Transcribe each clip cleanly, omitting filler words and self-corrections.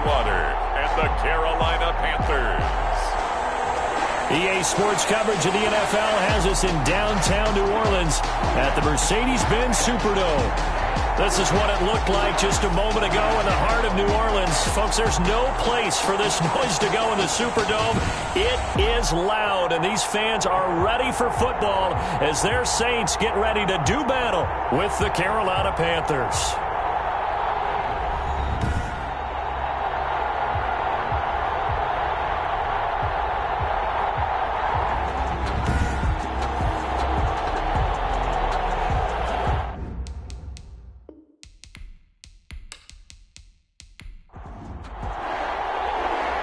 Bridgewater and the Carolina Panthers. EA Sports coverage of the NFL has us in downtown New Orleans at the Mercedes-Benz Superdome. This is what it looked like just a moment ago in the heart of New Orleans. Folks, there's no place for this noise to go in the Superdome. It is loud, and these fans are ready for football as their Saints get ready to do battle with the Carolina Panthers.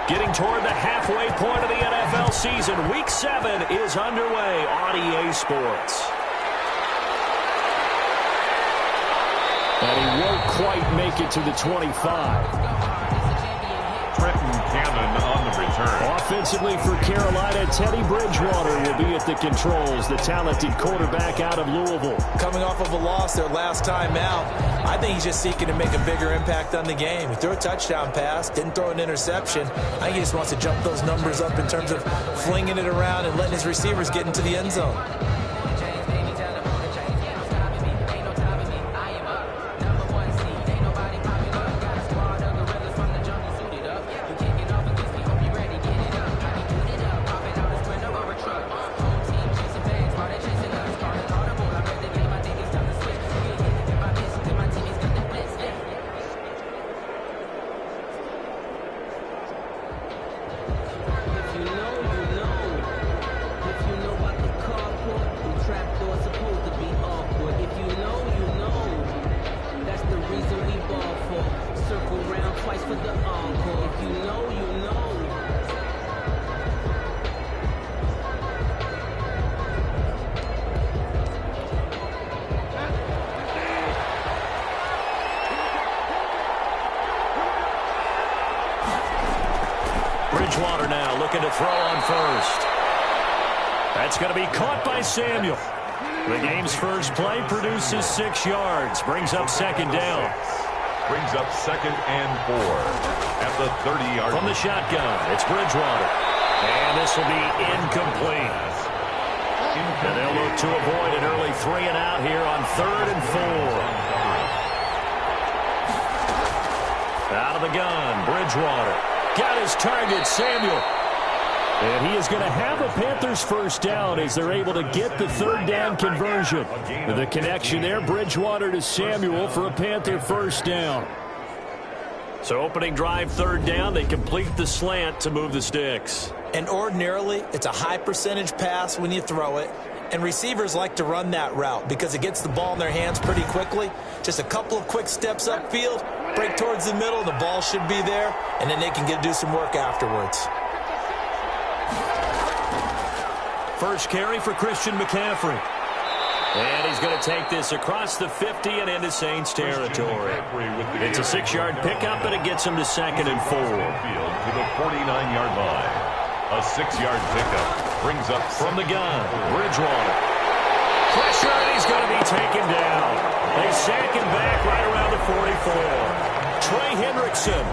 Getting toward the halfway point of the NFL season, Week 7 is underway on EA Sports. And he won't quite make it to the 25. Trenton Cannon on the return. Offensively for Carolina, Teddy Bridgewater will be at the controls, the talented quarterback out of Louisville. Coming off of a loss their last time out, I think he's just seeking to make a bigger impact on the game. He threw a touchdown pass, didn't throw an interception. I think he just wants to jump those numbers up in terms of flinging it around and letting his receivers get into the end zone. Bridgewater now looking to throw on first. That's going to be caught by Samuel. The game's first play produces 6 yards. Brings up second down. Brings up 2nd and 4 at the 30-yard line. From the shotgun, it's Bridgewater. And this will be incomplete. And they'll look to avoid an early 3 and out here on 3rd and 4. Out of the gun, Bridgewater. Got his target, Samuel. And he is going to have a Panthers first down as they're able to get the 3rd down conversion. The connection there, Bridgewater to Samuel for a Panther first down. So opening drive, 3rd down, they complete the slant to move the sticks. And ordinarily, it's a high percentage pass when you throw it. And receivers like to run that route because it gets the ball in their hands pretty quickly. Just a couple of quick steps upfield, break towards the middle, the ball should be there, and then they can do some work afterwards. First carry for Christian McCaffrey. And he's going to take this across the 50 and into Saints territory. It's a 6-yard pickup, and it gets him to 2nd and 4. To the 49-yard line. A 6-yard pickup brings up from the gun, Bridgewater. Pressure, and he's going to be taken down. They sack him back right around the 44. Trey Hendrickson,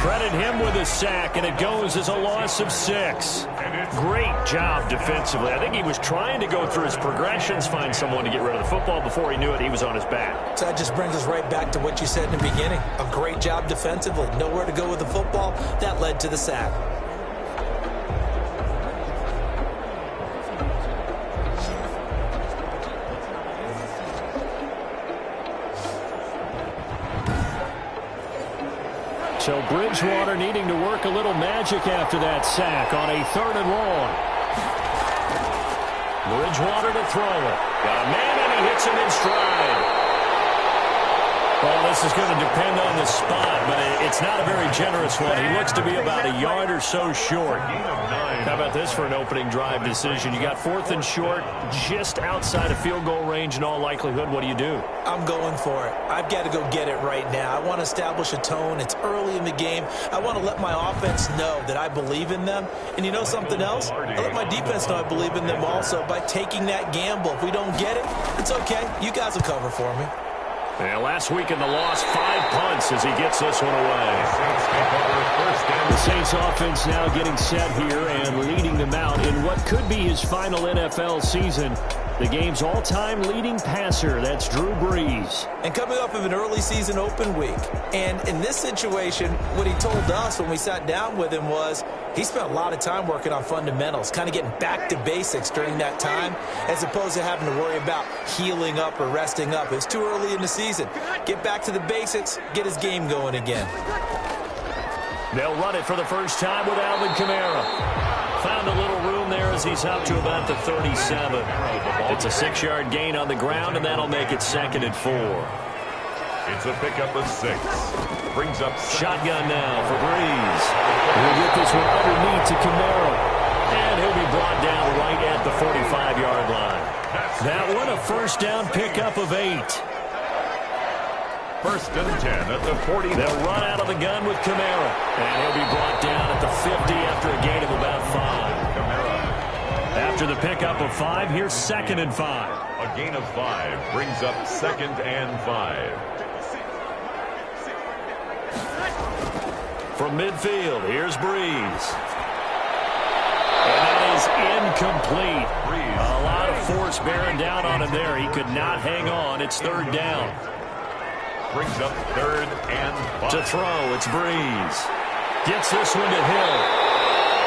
credit him with a sack, and it goes as a loss of 6. Great job defensively. I think he was trying to go through his progressions, find someone to get rid of the football. Before he knew it, he was on his back. So that just brings us right back to what you said in the beginning. A great job defensively. Nowhere to go with the football. That led to the sack. So Bridgewater needing to work a little magic after that sack on a 3rd and long. Bridgewater to throw it. Got a man, and he hits him in stride. Well, this is going to depend on the spot, but it's not a very generous one. He looks to be about a yard or so short. How about this for an opening drive decision? You got 4th and short, just outside of field goal range in all likelihood. What do you do? I'm going for it. I've got to go get it right now. I want to establish a tone. It's early in the game. I want to let my offense know that I believe in them. And you know something else? I let my defense know I believe in them also by taking that gamble. If we don't get it, it's okay. You guys will cover for me. And last week in the loss, 5 punts as he gets this one away. The Saints offense now getting set here and leading them out in what could be his final NFL season. The game's all-time leading passer, that's Drew Brees. And coming off of an early season open week. And in this situation, what he told us when we sat down with him was he spent a lot of time working on fundamentals, kind of getting back to basics during that time, as opposed to having to worry about healing up or resting up. It's too early in the season. Get back to the basics, get his game going again. They'll run it for the first time with Alvin Kamara. Found a little room there as he's up to about the 37. It's a 6-yard gain on the ground, and that'll make it 2nd and 4. It's a pickup of 6. Brings up shotgun now for Brees. He'll get this one underneath to Kamara. And he'll be brought down right at the 45-yard line. That one a first down pickup of 8. 1st and 10 at the 40. They'll run out of the gun with Kamara. And he'll be brought down at the 50 after a gain of about 5. Kamara. After the pickup of 5, here's 2nd and 5. A gain of 5 brings up 2nd and 5. From midfield, here's Brees. And that is incomplete. Brees. A lot of force bearing down on him there. He could not hang on. It's 3rd down. Brings up 3rd and 5. To throw, it's Brees. Gets this one to Hill.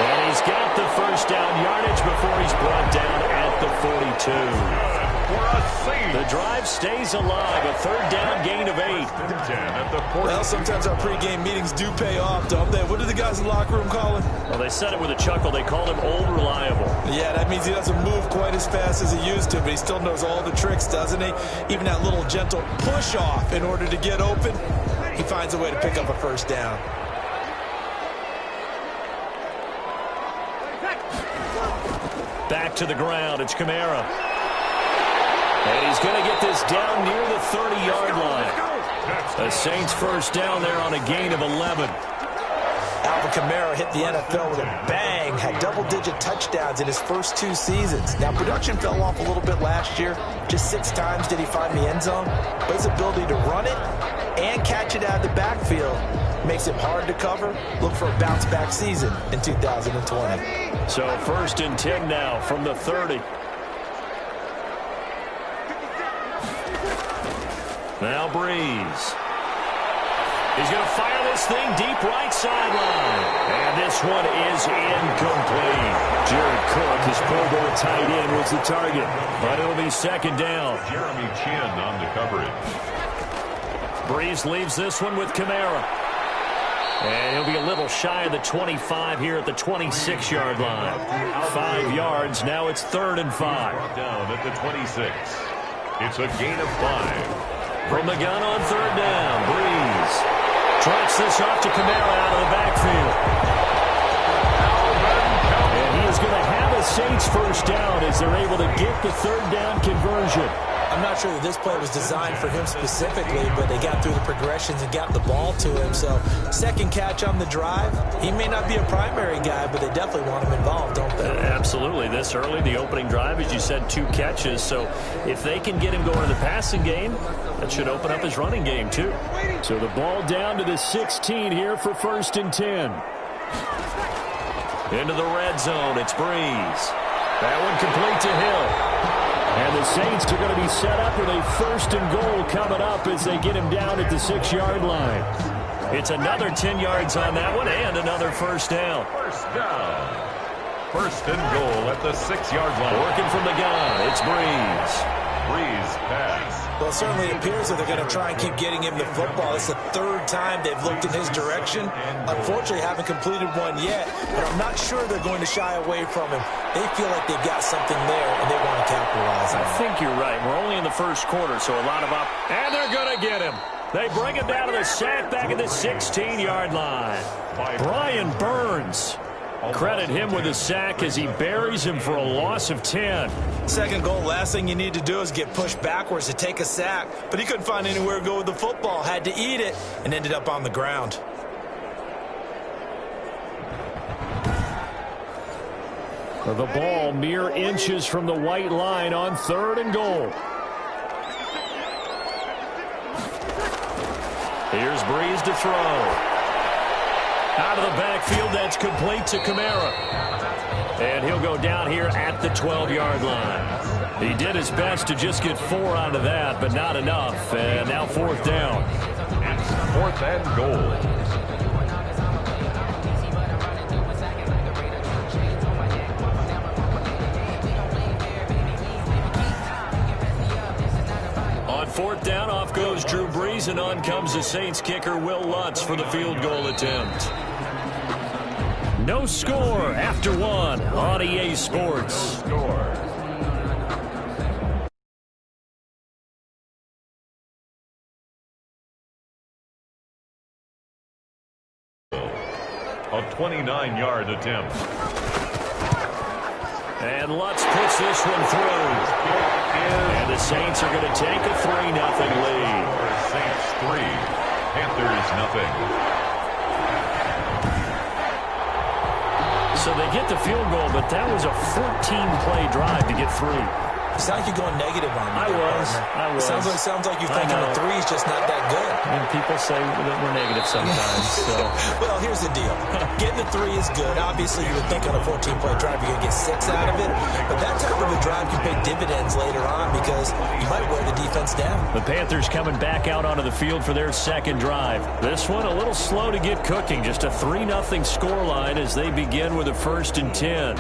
And he's got the first down yardage before he's brought down at the 42. The drive stays alive. A 3rd down gain of 8. Well, sometimes our pregame meetings do pay off, don't they? What do the guys in the locker room call him? Well, they said it with a chuckle. They called him old reliable. Yeah, that means he doesn't move quite as fast as he used to, but he still knows all the tricks, doesn't he? Even that little gentle push-off in order to get open, he finds a way to pick up a first down. Back to the ground. It's Kamara. And he's going to get this down near the 30-yard line. The Saints first down there on a gain of 11. Alvin Kamara hit the NFL with a bang, had double-digit touchdowns in his first 2 seasons. Now, production fell off a little bit last year. Just 6 times did he find the end zone. But his ability to run it and catch it out of the backfield makes it hard to cover. Look for a bounce-back season in 2020. So 1st and 10 now from the 30. Now Brees. He's going to fire this thing deep right sideline. And this one is incomplete. Jared Cook, his Pro Bowl tight end, was the target. But it'll be 2nd down. Jeremy Chin on the coverage. Brees leaves this one with Kamara. And he'll be a little shy of the 25 here at the 26-yard line. 5 yards. Now it's 3rd and 5. Down at the 26. It's a gain of 5. From the gun on 3rd down, Brees tracks this off to Kamara out of the backfield. And he is going to have a Saints first down as they're able to get the 3rd down conversion. I'm not sure that this play was designed for him specifically, but they got through the progressions and got the ball to him. So 2nd catch on the drive. He may not be a primary guy, but they definitely want him involved, don't they? Absolutely. This early, the opening drive, as you said, 2 catches. So if they can get him going in the passing game, that should open up his running game too. So the ball down to the 16 here for 1st and 10. Into the red zone, it's Brees. That one complete to Hill. And the Saints are going to be set up with a 1st and goal coming up as they get him down at the 6-yard line. It's another 10 yards on that one and another first down. First down. 1st and goal at the 6-yard line. Working from the gun, it's Brees. Brees pass. Well, it certainly appears that they're going to try and keep getting him the football. It's the 3rd time they've looked in his direction. Unfortunately, haven't completed one yet, but I'm not sure they're going to shy away from him. They feel like they've got something there, and they want to capitalize on it. I think you're right. We're only in the 1st quarter, so a lot of and they're going to get him. They bring him down to the sack back at the 16-yard line. Brian Burns. Credit him with a sack as he buries him for a loss of 10. 2nd goal, last thing you need to do is get pushed backwards to take a sack. But he couldn't find anywhere to go with the football, had to eat it, and ended up on the ground. The ball mere inches from the white line on 3rd and goal. Here's Breeze to throw. Out of the backfield, that's complete to Kamara. And he'll go down here at the 12-yard line. He did his best to just get 4 out of that, but not enough. And now 4th down. It's 4th and goal. On 4th down, off goes Drew Brees, and on comes the Saints kicker, Will Lutz, for the field goal attempt. No score after 1 on EA Sports. A 29-yard attempt. And Lutz puts this one through. And the Saints are going to take a 3-0 lead. Saints 3, Panthers nothing. So they get the field goal, but that was a 14-play drive to get 3. You sound like you're going negative on me. I was. Sounds like you're thinking the 3 is just not that good. And people say that we're negative sometimes. So. Well, here's the deal. Getting the 3 is good. Obviously, you would think on a 14-play drive you're going to get 6 out of it. But that type of a drive can pay dividends later on because you might wear the defense down. The Panthers coming back out onto the field for their second drive. This one a little slow to get cooking. Just a 3-0 scoreline as they begin with a 1st and 10.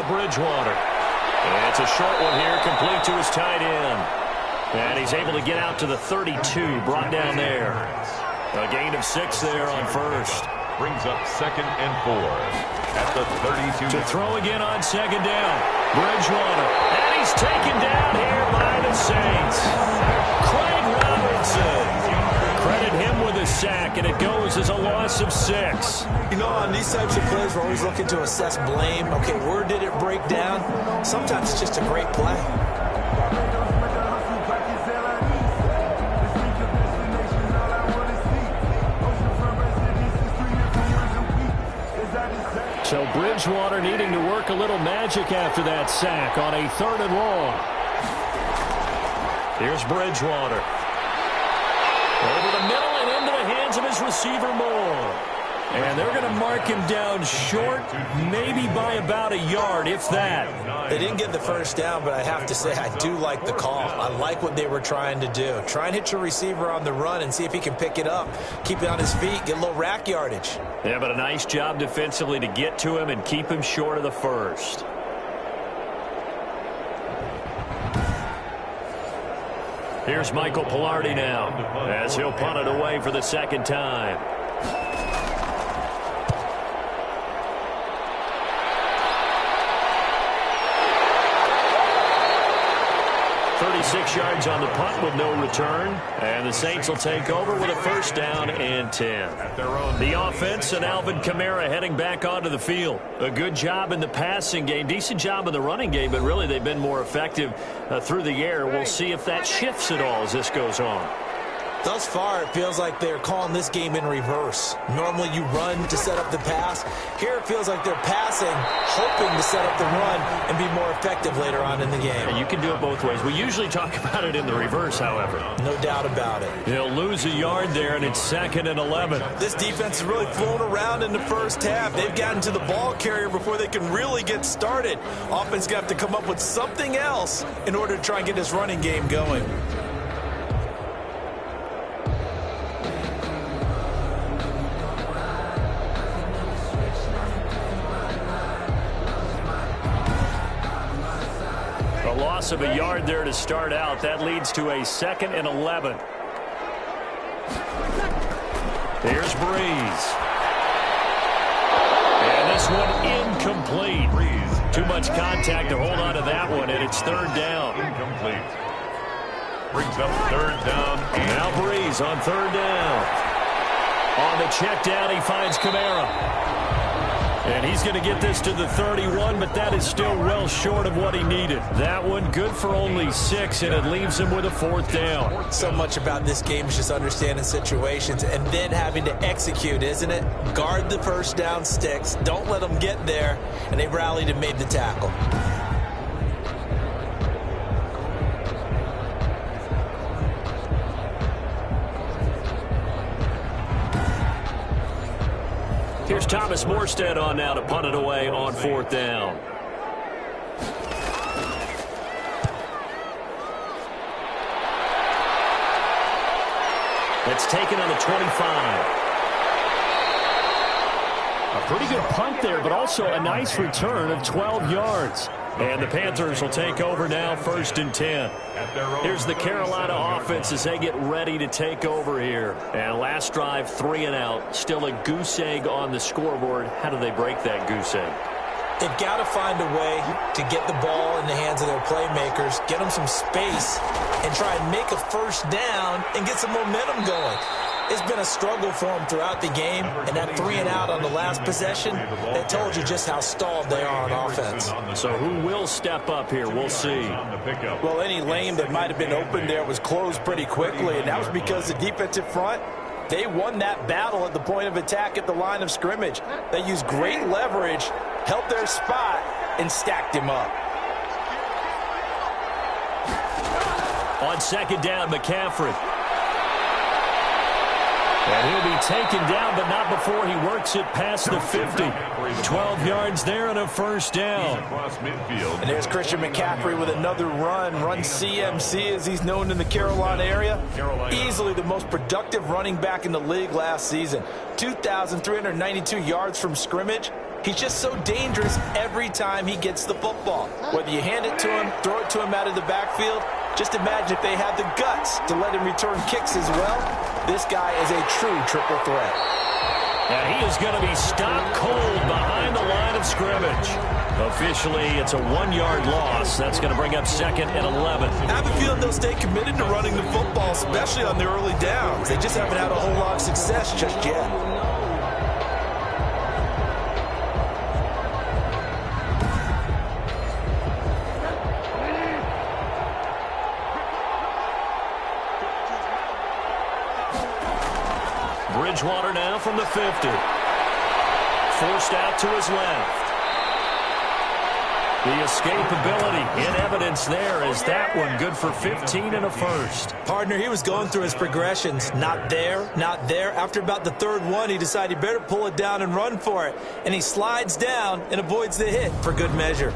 Bridgewater. And it's a short one here, complete to his tight end. And he's able to get out to the 32, brought down there. A gain of 6 there on 1st. Brings up 2nd and 4 at the 32. To throw again on 2nd down. Bridgewater. And he's taken down here by the Saints. Craig Robertson. Credit him with a sack, and it goes as a loss of 6. You know, on these types of plays, we're always looking to assess blame. Okay, where did it break down? Sometimes it's just a great play. So Bridgewater needing to work a little magic after that sack on a 3rd and long. Here's Bridgewater. Over the middle and into the hands of his receiver Moore. And they're going to mark him down short, maybe by about a yard, if that. They didn't get the 1st down, but I have to say I do like the call. I like what they were trying to do. Try and hit your receiver on the run and see if he can pick it up, keep it on his feet, get a little rack yardage. Yeah, but a nice job defensively to get to him and keep him short of the 1st. Here's Michael Pilardi now as he'll punt it away for the 2nd time. 36 yards on the punt with no return. And the Saints will take over with a 1st down and 10. The offense and Alvin Kamara heading back onto the field. A good job in the passing game, decent job in the running game, but really they've been more effective through the air. We'll see if that shifts at all as this goes on. Thus far, it feels like they're calling this game in reverse. Normally you run to set up the pass. Here it feels like they're passing, hoping to set up the run and be more effective later on in the game. Yeah, you can do it both ways. We usually talk about it in the reverse, however. No doubt about it. He'll lose a yard there, and it's 2nd and 11. This defense is really flown around in the 1st half. They've gotten to the ball carrier before they can really get started. Offense got to come up with something else in order to try and get this running game going. Loss of a yard there to start out. That leads to a 2nd and 11. Here's Breeze. And this one incomplete. Breeze. Too much contact to hold on to that one, and it's 3rd down. Incomplete. Brings up 3rd down. Now Breeze on 3rd down. On the check down, he finds Kamara. And he's going to get this to the 31, but that is still well short of what he needed. That one good for only 6, and it leaves him with a 4th down. So much about this game is just understanding situations and then having to execute, isn't it? Guard the first down sticks. Don't let them get there. And they rallied and made the tackle. Here's Thomas Morstead on now to punt it away on 4th down. It's taken on the 25. A pretty good punt there, but also a nice return of 12 yards. And the Panthers will take over now, 1st and 10. Here's the Carolina offense as they get ready to take over here. And last drive, 3 and out. Still a goose egg on the scoreboard. How do they break that goose egg? They've got to find a way to get the ball in the hands of their playmakers, get them some space, and try and make a first down and get some momentum going. It's been a struggle for them throughout the game, and that 3 and out on the last possession, that told you just how stalled they are on offense. So who will step up here? We'll see. Well, any lane that might have been open there was closed pretty quickly, and that was because the defensive front, they won that battle at the point of attack at the line of scrimmage. They used great leverage, held their spot, and stacked him up. On 2nd down, McCaffrey. And he'll be taken down, but not before he works it past the 50. 12 yards there and a 1st down. And there's Christian McCaffrey with another run CMC as he's known in the Carolina area. Easily the most productive running back in the league last season. 2,392 yards from scrimmage. He's just so dangerous every time he gets the football. Whether you hand it to him, throw it to him out of the backfield, just imagine if they had the guts to let him return kicks as well. This guy is a true triple threat. And he is going to be stopped cold behind the line of scrimmage. Officially, it's a 1-yard loss. That's going to bring up 2nd and 11. I have a feeling they'll stay committed to running the football, especially on the early downs. They just haven't had a whole lot of success just yet. Bridgewater now from the 50. Forced out to his left. The escapability in evidence there as that one good for 15 and a 1st. Partner, he was going through his progressions. Not there, not there. After about the 3rd one, he decided he better pull it down and run for it. And he slides down and avoids the hit for good measure.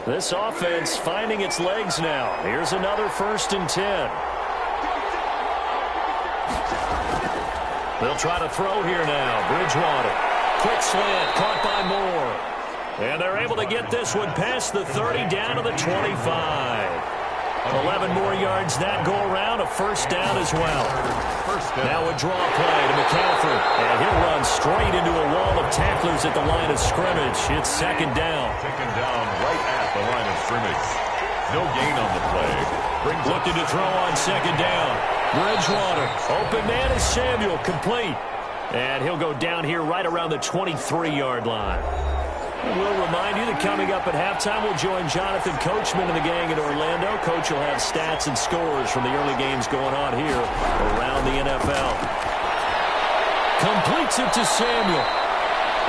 This offense finding its legs now. Here's another 1st and 10. They'll try to throw here now. Bridgewater. Quick slant. Caught by Moore. And they're able to get this one past the 30 down to the 25. 11 more yards that go around. A 1st down as well. Now a draw play to McCaffrey. And he'll run straight into a wall of tacklers at the line of scrimmage. It's 2nd down. Taken down right at the line of scrimmage. No gain on the play. Looking to throw on 2nd down. Bridgewater. Open man is Samuel. Complete. And he'll go down here right around the 23-yard line. We'll remind you that coming up at halftime, we'll join Jonathan Coachman and the gang in Orlando. Coach will have stats and scores from the early games going on here around the NFL. Completes it to Samuel.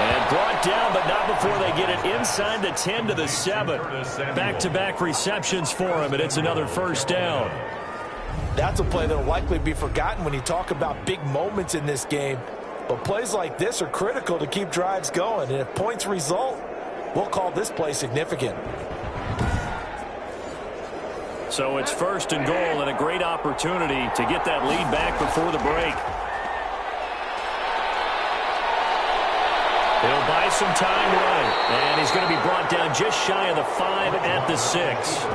And brought down, but not before they get it inside the 10 to the 7. Back-to-back receptions for him, and it's another 1st down. That's a play that will likely be forgotten when you talk about big moments in this game. But plays like this are critical to keep drives going. And if points result, we'll call this play significant. So it's 1st and goal and a great opportunity to get that lead back before the break. He'll buy some time right. And he's going to be brought down just shy of the 5 at the 6.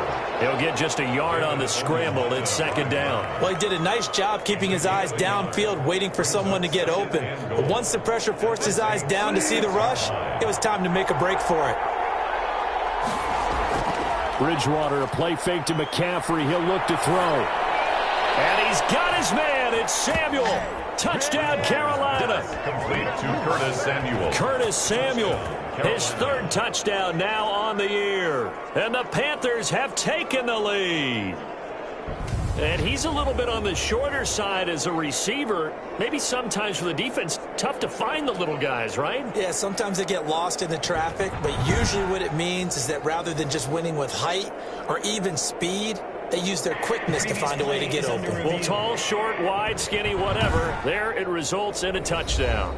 He'll get just a yard on the scramble. It's 2nd down. Well, he did a nice job keeping his eyes downfield, waiting for someone to get open. But once the pressure forced his eyes down to see the rush, it was time to make a break for it. Bridgewater, a play fake to McCaffrey. He'll look to throw. And he's got his man. It's Samuel. Touchdown, Carolina. Complete to Curtis Samuel. Curtis Samuel, his third touchdown now on the year. And the Panthers have taken the lead. And he's a little bit on the shorter side as a receiver. Maybe sometimes for the defense, tough to find the little guys, right? Yeah, sometimes they get lost in the traffic, but usually what it means is that rather than just winning with height or even speed, they use their quickness to find a way to get open. Well, tall, short, wide, skinny, whatever, there it results in a touchdown.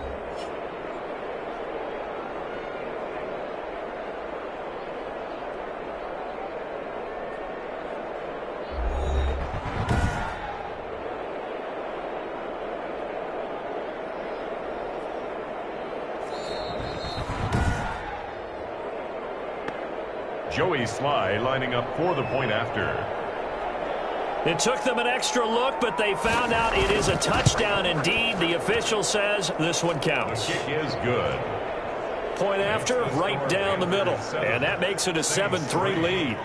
Joey Sly lining up for the point after. It took them an extra look, but they found out it is a touchdown indeed. The official says this one counts. The kick is good. Point after, right down the middle. And that makes it a 7-3 lead.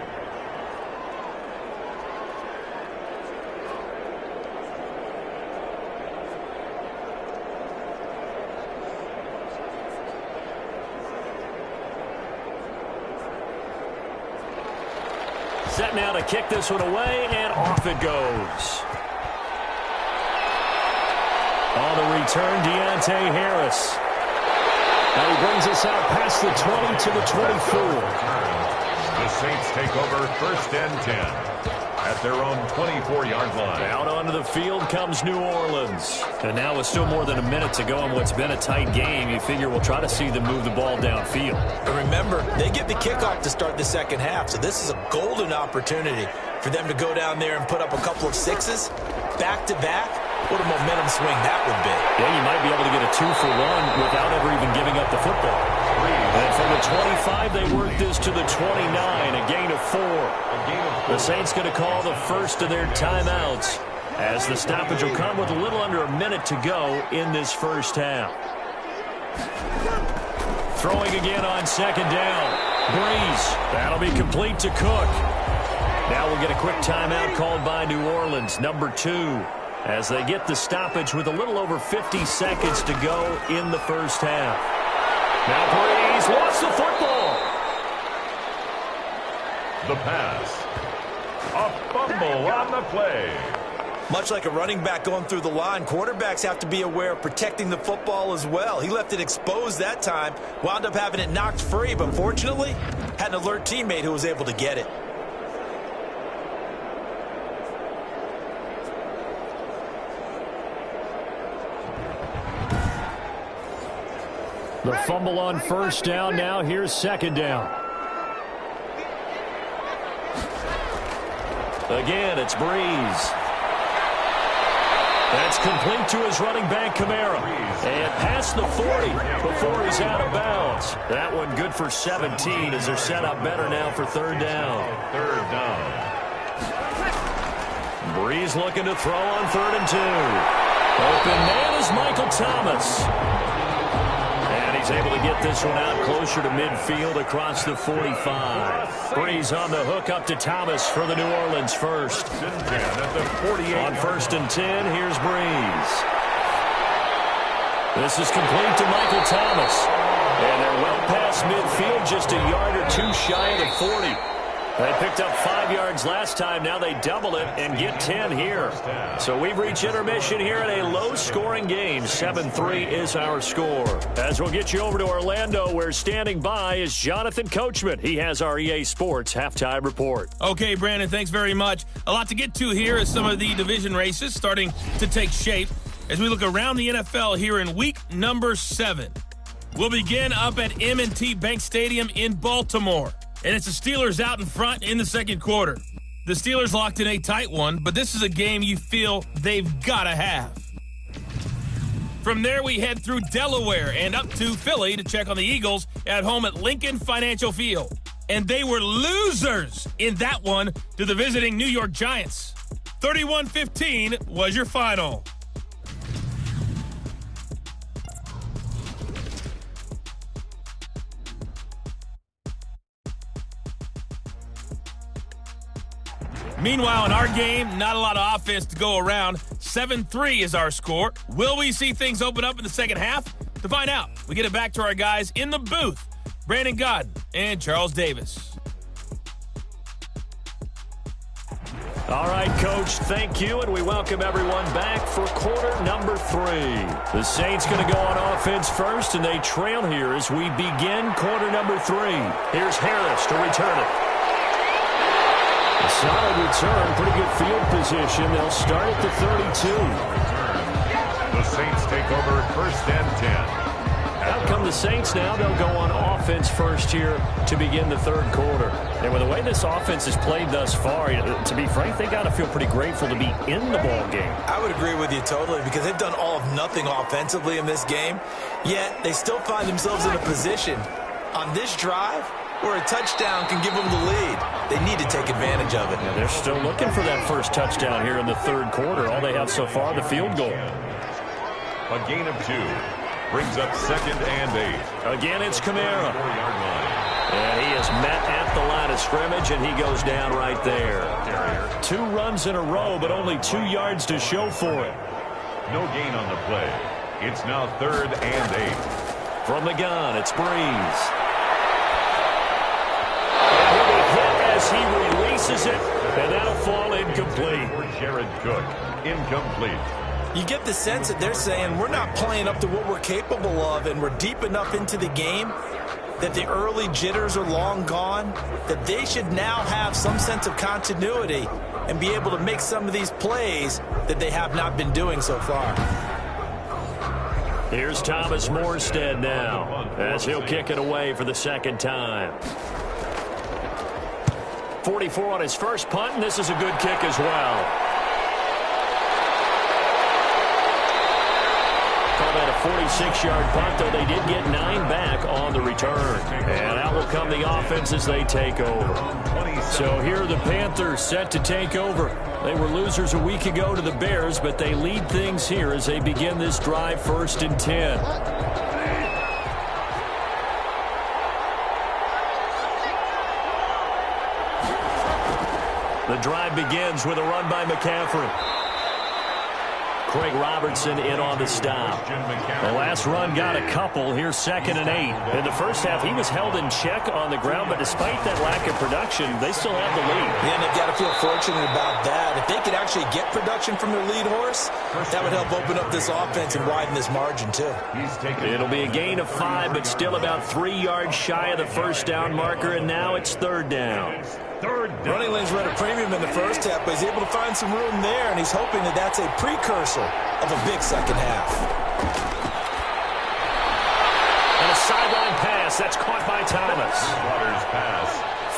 Set now to kick this one away, and off it goes. On the return, Deontay Harris. Now he brings us out past the 20 to the 24. The Saints take over 1st and 10 at their own 24-yard line. Out onto the field comes New Orleans. And now with still more than a minute to go in what's been a tight game, you figure we'll try to see them move the ball downfield. And remember, they get the kickoff to start the second half, so this is a golden opportunity for them to go down there and put up a couple of sixes back-to-back. What a momentum swing that would be. Yeah, you might be able to get a 2-for-1 without ever even giving up the football. And from the 25, they work this to the 29, a gain of 4. The Saints going to call the first of their timeouts as the stoppage will come with a little under a minute to go in this first half. Throwing again on second down. Breeze. That'll be complete to Cook. Now we'll get a quick timeout called by New Orleans, number 2. As they get the stoppage with a little over 50 seconds to go in the first half. Now Breeze lost the football. The pass. A fumble on the play. Much like a running back going through the line, quarterbacks have to be aware of protecting the football as well. He left it exposed that time, wound up having it knocked free, but fortunately, had an alert teammate who was able to get it. The fumble on first down. Now here's second down. Again, it's Breeze. That's complete to his running back, Kamara. And past the 40 before he's out of bounds. That one good for 17 as they're set up better now for third down. Third down. Breeze looking to throw on 3rd and 2. Open man is Michael Thomas. He's able to get this one out closer to midfield across the 45. Breeze on the hook up to Thomas for the New Orleans first. On 1st and 10, here's Breeze. This is complete to Michael Thomas. And they're well past midfield, just a yard or 2 shy of the 40. They picked up 5 yards last time. Now they double it and get 10 here. So we've reached intermission here in a low-scoring game. 7-3 is our score. As we'll get you over to Orlando, where standing by is Jonathan Coachman. He has our EA Sports halftime report. Okay, Brandon, thanks very much. A lot to get to here as some of the division races starting to take shape as we look around the NFL here in week number 7. We'll begin up at M&T Bank Stadium in Baltimore. And it's the Steelers out in front in the second quarter. The Steelers locked in a tight one, but this is a game you feel they've got to have. From there, we head through Delaware and up to Philly to check on the Eagles at home at Lincoln Financial Field. And they were losers in that one to the visiting New York Giants. 31-15 was your final. Meanwhile, in our game, not a lot of offense to go around. 7-3 is our score. Will we see things open up in the second half? To find out, we get it back to our guys in the booth, Brandon Godden and Charles Davis. All right, Coach, thank you, and we welcome everyone back for quarter number 3. The Saints going to go on offense first, and they trail here as we begin quarter number 3. Here's Harris to return it. A solid return, pretty good field position. They'll start at the 32. The Saints take over first and 10. Out come the Saints now. They'll go on offense first here to begin the third quarter. And with the way this offense has played thus far, to be frank, they got to feel pretty grateful to be in the ball game. I would agree with you totally because they've done all of nothing offensively in this game, yet they still find themselves in a position on this drive where a touchdown can give them the lead. They need to take advantage of it. Yeah, they're still looking for that first touchdown here in the third quarter. All they have so far, the field goal. A gain of 2. Brings up second and 8. Again, it's Kamara. And he is met at the line of scrimmage, and he goes down right there. 2 runs in a row, but only 2 yards to show for it. No gain on the play. It's now third and 8. From the gun, it's Breeze. And he'll be hit as he releases it, and that'll fall incomplete. Jared Cook, incomplete. You get the sense that they're saying we're not playing up to what we're capable of, and we're deep enough into the game that the early jitters are long gone, that they should now have some sense of continuity and be able to make some of these plays that they have not been doing so far. Here's Thomas Morstead now as he'll kick it away for the second time. 44 on his first punt, and this is a good kick as well. At a 46-yard punt, though they did get 9 back on the return. And out will come the offense as they take over. So here are the Panthers set to take over. They were losers a week ago to the Bears, but they lead things here as they begin this drive first and 10. The drive begins with a run by McCaffrey. Craig Robertson in on the stop. The last run got a couple. Here's second and 8. In the first half, he was held in check on the ground, but despite that lack of production, they still have the lead. Yeah, and they've got to feel fortunate about that. If they could actually get production from their lead horse, that would help open up this offense and widen this margin, too. It'll be a gain of 5, but still about 3 yards shy of the first down marker, and now it's third down. Running lanes were at a premium in the first half, but he's able to find some room there, and he's hoping that that's a precursor of a big second half. And a sideline pass. That's caught by Thomas. Waters pass.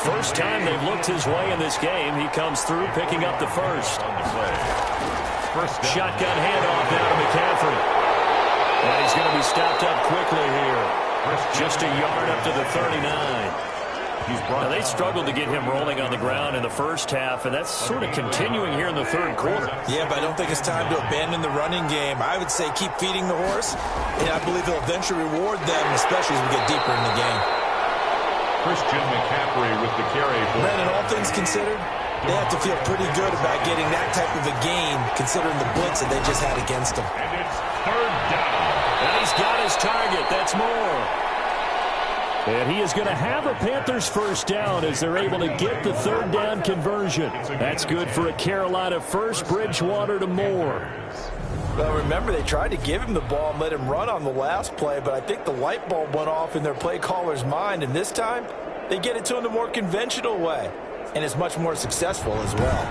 First time they've looked his way in this game. He comes through picking up the first. Shotgun handoff now to McCaffrey. And he's going to be stopped up quickly here. Just a yard up to the 39. Now, they struggled to get him rolling on the ground in the first half, and that's sort of continuing here in the third quarter. Yeah, but I don't think it's time to abandon the running game. I would say keep feeding the horse, and I believe he'll eventually reward them, especially as we get deeper in the game. Christian McCaffrey with the carry. Brandon, all things considered, they have to feel pretty good about getting that type of a gain, considering the blitz that they just had against them. And it's third down. And he's got his target. That's more. And he is going to have a Panthers first down as they're able to get the third down conversion. That's good for a Carolina first. Bridgewater to Moore. Well, remember, they tried to give him the ball and let him run on the last play, but I think the light bulb went off in their play caller's mind, and this time they get it to him the more conventional way, and it's much more successful as well.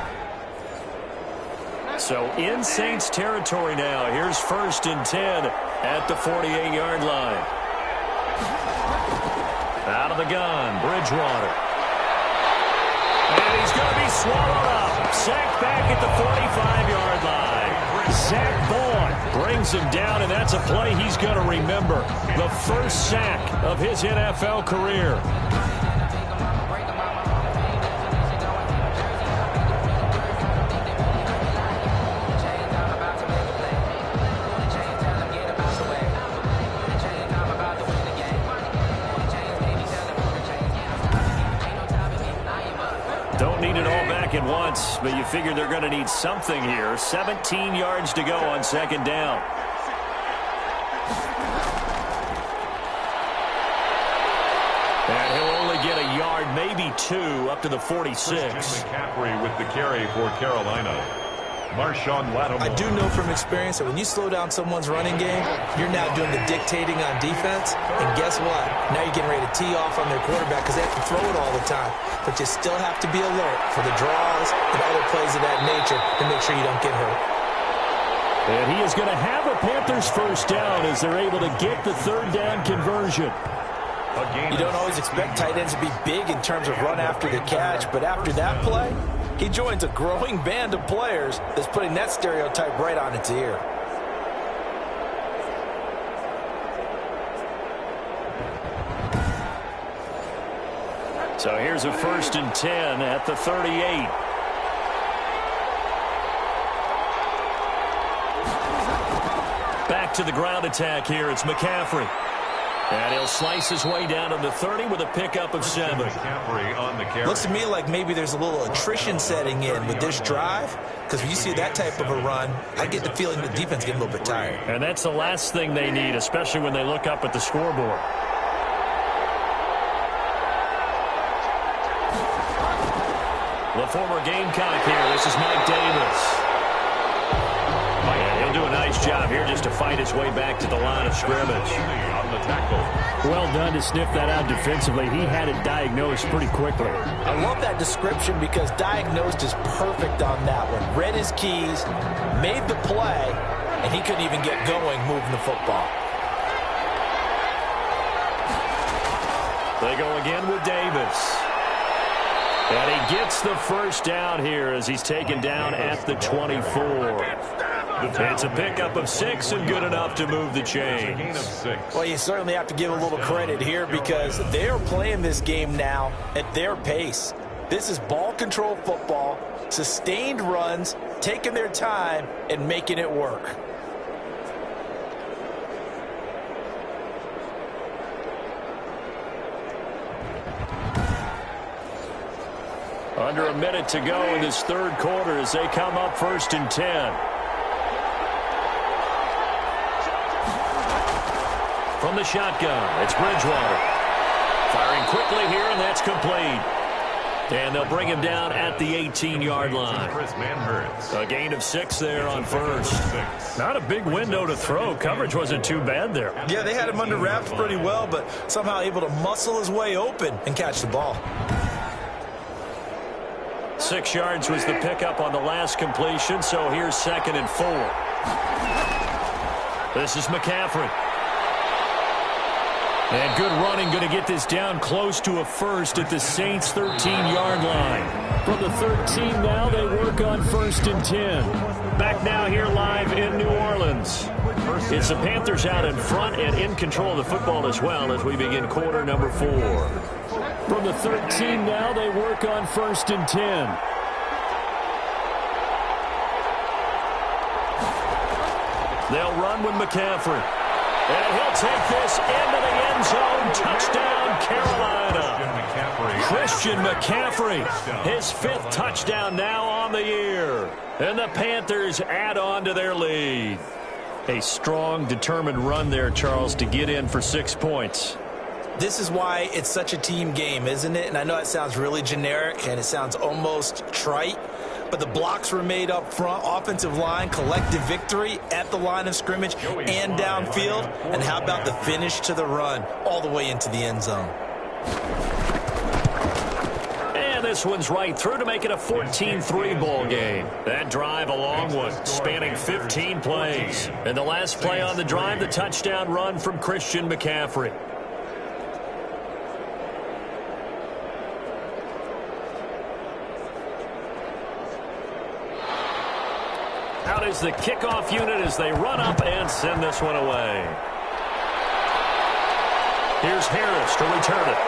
So in Saints territory now. Here's first and 10 at the 48-yard line. Out of the gun, Bridgewater. And he's going to be swallowed up. Sacked back at the 45-yard line. Zach Boyd brings him down, and that's a play he's going to remember. The first sack of his NFL career. once, but you figure they're going to need something here. 17 yards to go on second down. And he'll only get a yard, maybe two, up to the 46. McCaffrey with the carry for Carolina. Marshawn Lattimore. I do know from experience that when you slow down someone's running game, you're now doing the dictating on defense. And guess what? Now you're getting ready to tee off on their quarterback because they have to throw it all the time. But you still have to be alert for the draws and other plays of that nature to make sure you don't get hurt. And he is going to have a Panthers first down as they're able to get the third down conversion. You don't always expect tight ends to be big in terms of run after the catch, but after that play, he joins a growing band of players that's putting that stereotype right on its ear. So here's a 1st and 10 at the 38. Back to the ground attack here. It's McCaffrey. And he'll slice his way down to the 30 with a pickup of 7. McCaffrey on the carry. Looks to me like maybe there's a little attrition setting in with this drive, because when you see that type of a run, I get the feeling the defense getting a little bit tired. And that's the last thing they need, especially when they look up at the scoreboard. The former Gamecock here. This is Mike Davis. And he'll do a nice job here just to fight his way back to the line of scrimmage. On the tackle. Well done to sniff that out defensively. He had it diagnosed pretty quickly. I love that description because diagnosed is perfect on that one. Read his keys, made the play, and he couldn't even get going moving the football. They go again with Davis. And he gets the first down here as he's taken down at the 24. It's a pickup of 6 and good enough to move the chains. Well, you certainly have to give a little credit here because they're playing this game now at their pace. This is ball control football, sustained runs, taking their time and making it work. Under a minute to go in this third quarter as they come up 1st and 10. From the shotgun, it's Bridgewater. Firing quickly here, and that's complete. And they'll bring him down at the 18-yard line. A gain of 6 there on first. Not a big window to throw. Coverage wasn't too bad there. Yeah, they had him under wraps pretty well, but somehow able to muscle his way open and catch the ball. 6 yards was the pickup on the last completion, so here's 2nd and 4. This is McCaffrey. And good running, going to get this down close to a first at the Saints' 13-yard line. From the 13 now, they work on 1st and 10. Back now here live in New Orleans. It's the Panthers out in front and in control of the football as well as we begin quarter number 4. From the 13 now, they work on 1st and 10. They'll run with McCaffrey. And he'll take this into the end zone. Touchdown, Carolina. Christian McCaffrey, his 5th touchdown now on the year. And the Panthers add on to their lead. A strong, determined run there, Charles, to get in for 6 points. This is why it's such a team game, isn't it? And I know it sounds really generic and it sounds almost trite, but the blocks were made up front, offensive line, collective victory at the line of scrimmage and downfield. And how about the finish to the run all the way into the end zone? And this one's right through to make it a 14-3 ball game. That drive a long one, spanning 15 plays. And the last play on the drive, the touchdown run from Christian McCaffrey. Out is the kickoff unit as they run up and send this one away. Here's Harris to return it.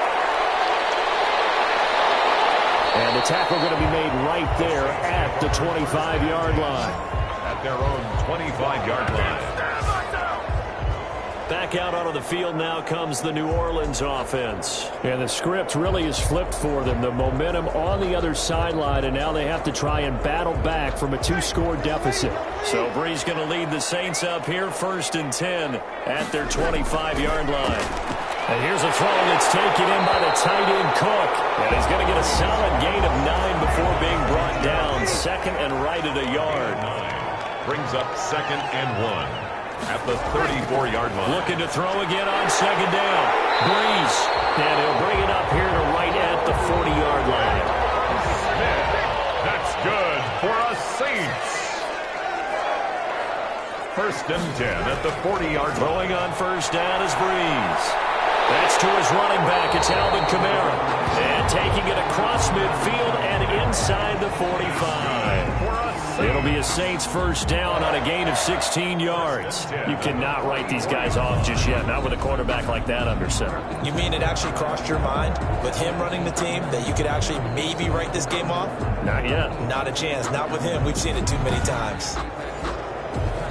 And the tackle going to be made right there at the 25-yard line. At their own 25-yard line. Back out onto the field now comes the New Orleans offense. And the script really is flipped for them. The momentum on the other sideline, and now they have to try and battle back from a 2-score deficit. So Brees going to lead the Saints up here, 1st and 10 at their 25-yard line. And here's a throw that's taken in by the tight end Cook. And he's going to get a solid gain of 9 before being brought down. 2nd and right at a yard. Brings up 2nd and 1. At the 34-yard line. Looking to throw again on 2nd down. Brees. And he'll bring it up here to right at the 40-yard line. Smith. That's good for a Saints. 1st and 10 at the 40-yard line. Throwing on 1st down is Brees. That's to his running back. It's Alvin Kamara. And taking it across midfield and inside the 45. It'll be a Saints 1st down on a gain of 16 yards. You cannot write these guys off just yet, not with a quarterback like that under center. You mean it actually crossed your mind with him running the team that you could actually maybe write this game off? Not yet. Not a chance. Not with him. We've seen it too many times.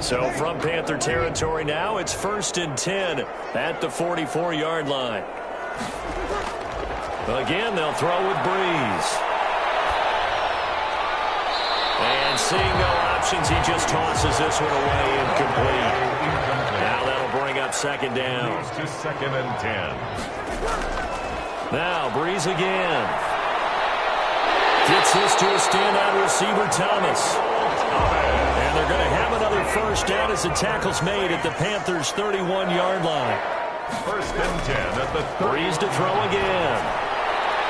So from Panther territory now, it's 1st and 10 at the 44-yard line. Again, they'll throw with Brees. And seeing no options, he just tosses this one away incomplete. Now that'll bring up 2nd down. To 2nd and 10. Now Brees again. Gets this to a standout receiver, Thomas. And they're going to have another 1st down as the tackle's made at the Panthers' 31-yard line. 1st and 10 at the 30. Brees to throw again.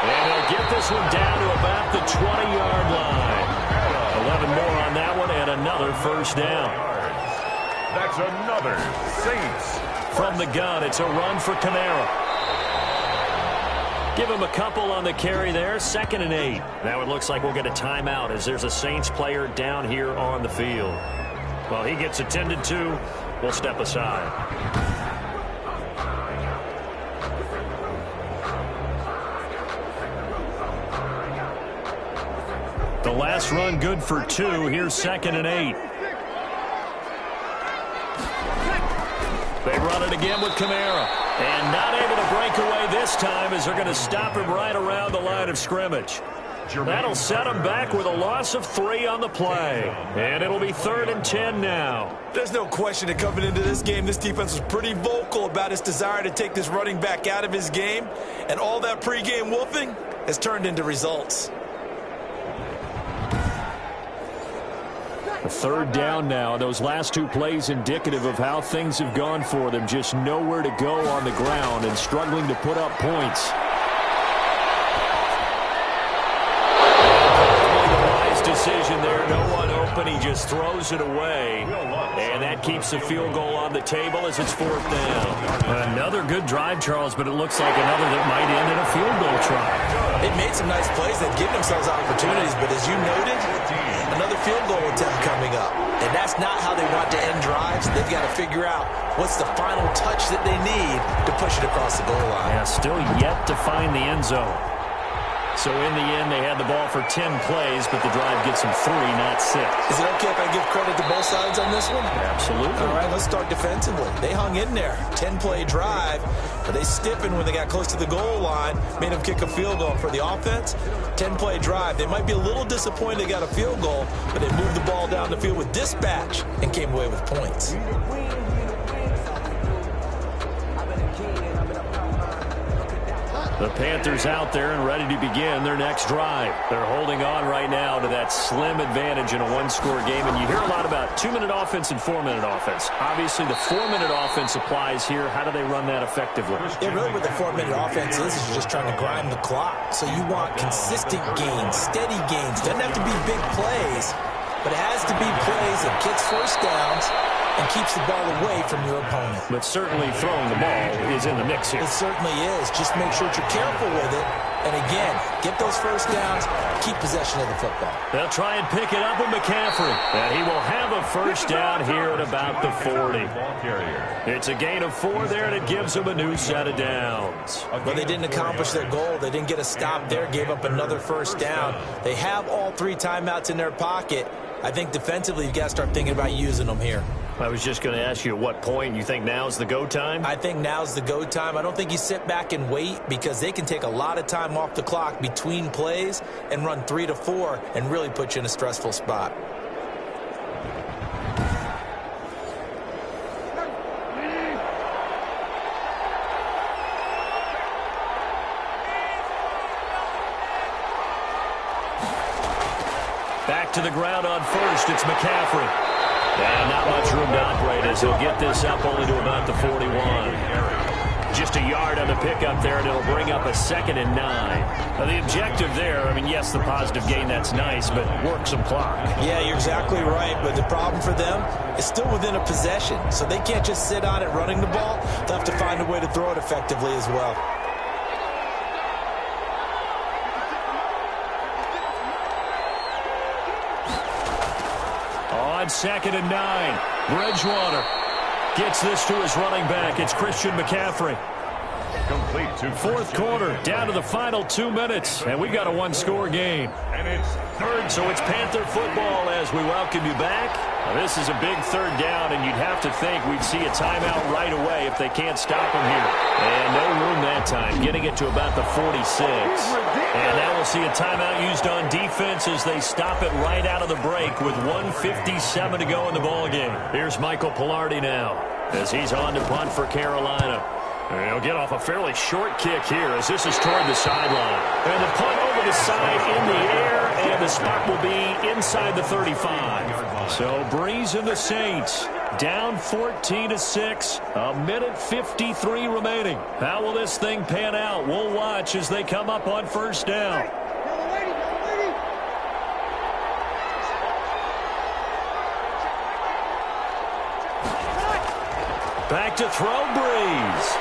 And they'll get this one down to about the 20-yard line. 11 more on that one, and another 1st down. That's another Saints. From the gun, it's a run for Kamara. Give him a couple on the carry there, 2nd and 8. Now it looks like we'll get a timeout as there's a Saints player down here on the field. Well, he gets attended to. We'll step aside. The last run good for 2. Here's 2nd and 8. They run it again with Kamara. And not able to break away this time as they're going to stop him right around the line of scrimmage. That'll set him back with a loss of 3 on the play. And it'll be 3rd and 10 now. There's no question that coming into this game, this defense was pretty vocal about its desire to take this running back out of his game. And all that pregame wolfing has turned into results. A 3rd down now. Those last 2 plays indicative of how things have gone for them. Just nowhere to go on the ground and struggling to put up points. Decision there, no one open, he just throws it away, and that keeps the field goal on the table as it's 4th down. Another good drive, Charles, but it looks like another that might end in a field goal try. They've made some nice plays, they've given themselves opportunities, but as you noted, another field goal attempt coming up, and that's not how they want to end drives. They've got to figure out what's the final touch that they need to push it across the goal line. Yeah, still yet to find the end zone. So in the end, they had the ball for 10 plays, but the drive gets them 3, not 6. Is it okay if I give credit to both sides on this one? Absolutely. All right, let's start defensively. They hung in there. 10-play drive, but they stiffened when they got close to the goal line, made them kick a field goal. For the offense, 10-play drive. They might be a little disappointed they got a field goal, but they moved the ball down the field with dispatch and came away with points. The Panthers out there and ready to begin their next drive. They're holding on right now to that slim advantage in a 1-score game. And you hear a lot about 2-minute offense and 4-minute offense. Obviously, the 4-minute offense applies here. How do they run that effectively? Yeah, really what the 4-minute offense is you're just trying to grind the clock. So you want consistent gains, steady gains. Doesn't have to be big plays, but it has to be plays that gets 1st downs and keeps the ball away from your opponent. But certainly throwing the ball is in the mix here. It certainly is. Just make sure that you're careful with it. And again, get those 1st downs, keep possession of the football. They'll try and pick it up with McCaffrey. And he will have a 1st down here at about the 40. It's a gain of 4 there, and it gives them a new set of downs. But they didn't accomplish their goal. They didn't get a stop there, gave up another 1st down. They have all 3 timeouts in their pocket. I think defensively, you've got to start thinking about using them here. I was just going to ask you at what point you think now's the go time? I think now's the go time. I don't think you sit back and wait because they can take a lot of time off the clock between plays and run 3 to 4 and really put you in a stressful spot. Back to the ground on first. It's McCaffrey. And not much room to operate as he'll get this up only to about the 41. Just a yard on the pickup there, and it'll bring up a 2nd and 9. Now, the objective there, I mean, yes, the positive gain, that's nice, but work some clock. Yeah, you're exactly right, but the problem for them is still within a possession, so they can't just sit on it running the ball. They'll have to find a way to throw it effectively as well. On 2nd and 9, Bridgewater gets this to his running back. It's Christian McCaffrey. Complete to Fourth quarter, down to the final 2 minutes, and we've got a one-score game. And it's third. So it's Panther football as we welcome you back. Now, this is a big third down, and you'd have to think we'd see a timeout right away if they can't stop him here. And no room that time, getting it to about the 46. And now we'll see a timeout used on defense as they stop it right out of the break with 1:57 to go in the ballgame. Here's Michael Pilardi now as he's on to punt for Carolina. And he'll get off a fairly short kick here as this is toward the sideline. And the punt over the side in the air, and the spot will be inside the 35. So Breeze and the Saints down 14-6, a minute 53 remaining. How will this thing pan out? We'll watch as they come up on first down. Back to throw, Breeze.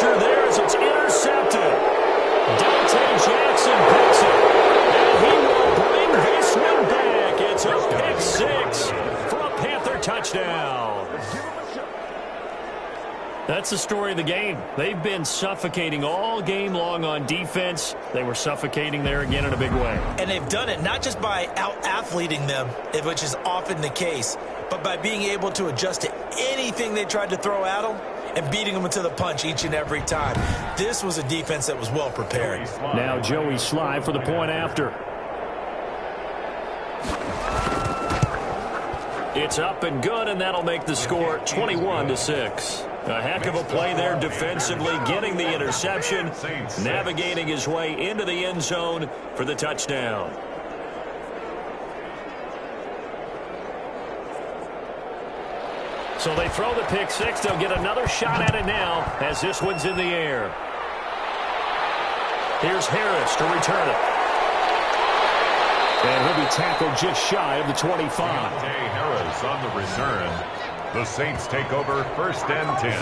There as it's intercepted. Dante Jackson picks it. And he will bring this one back. It's a pick 6 for a Panther touchdown. That's the story of the game. They've been suffocating all game long on defense. They were suffocating there again in a big way. And they've done it not just by out-athleting them, which is often the case, but by being able to adjust to anything they tried to throw at them and beating them to the punch each and every time. This was a defense that was well prepared. Now Joey Sly for the point after. It's up and good, and that'll make the score 21-6. A heck of a play there defensively, getting the interception, navigating his way into the end zone for the touchdown. So they throw the pick 6. They'll get another shot at it now as this one's in the air. Here's Harris to return it. And he'll be tackled just shy of the 25. Harris on the return. The Saints take over first and 10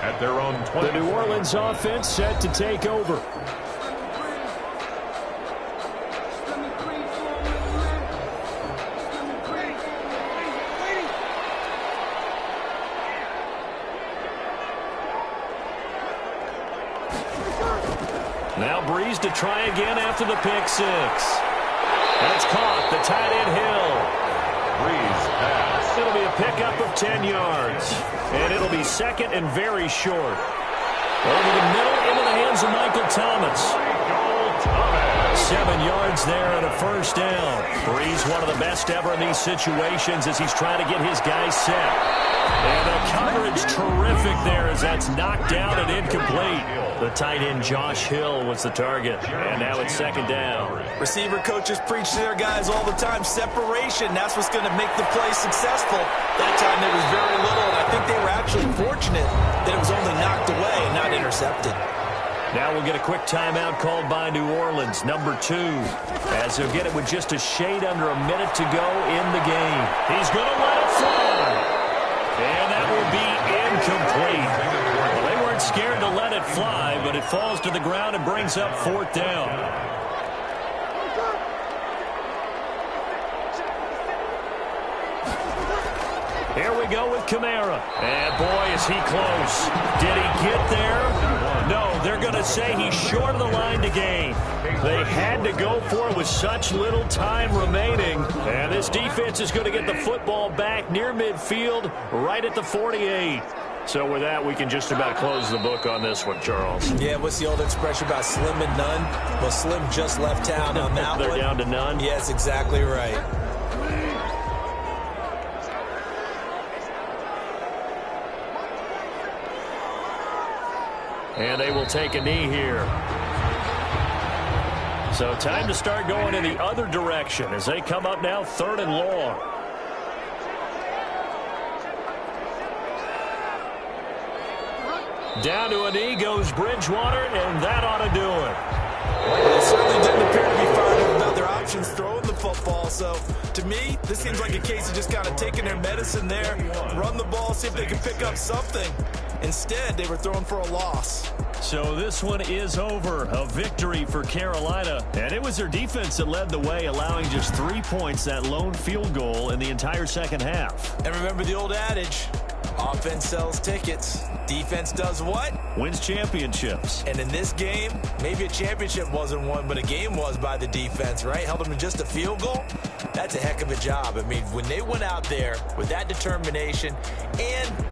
at their own 20. The New Orleans offense set to take over. Now Breeze to try again after the pick 6. That's caught. The tight end Hill. Breeze pass. It'll be a pickup of 10 yards. And it'll be second and very short. Over the middle into the hands of Michael Thomas. 7 yards there and a first down. Breeze, one of the best ever in these situations as he's trying to get his guys set. And the coverage terrific there as that's knocked down and incomplete. The tight end Josh Hill was the target. And now it's second down. Receiver coaches preach to their guys all the time. Separation, that's what's going to make the play successful. That time there was very little, and I think they were actually fortunate that it was only knocked away and not intercepted. Now we'll get a quick timeout called by New Orleans, number 2, as they'll get it with just a shade under a minute to go in the game. He's going to let it fly. And that will be incomplete. Well, they weren't scared to let it fly, but it falls to the ground and brings up fourth down. Here we go with Kamara. And boy, is he close. Did he get there? No, they're going to say he's short of the line to gain. They had to go for it with such little time remaining. And this defense is going to get the football back near midfield, right at the 48. So with that, we can just about close the book on this one, Charles. Yeah, what's the old expression about slim and none? Well, Slim just left town on that They're one. down to none? Yes, exactly right. And they will take a knee here. So time to start going in the other direction as they come up now 3rd and long. Down to a knee goes Bridgewater, and that ought to do it. Well, they certainly didn't appear to be fired up about their options throwing the football. So, to me, this seems like a case of just kind of taking their medicine there, run the ball, see if they can pick up something. Instead, they were throwing for a loss. So this one is over. A victory for Carolina. And it was their defense that led the way, allowing just 3 points, that lone field goal in the entire second half. And remember the old adage, offense sells tickets. Defense does what? Wins championships. And in this game, maybe a championship wasn't won, but a game was by the defense, right? Held them to just a field goal. That's a heck of a job. I mean, when they went out there with that determination and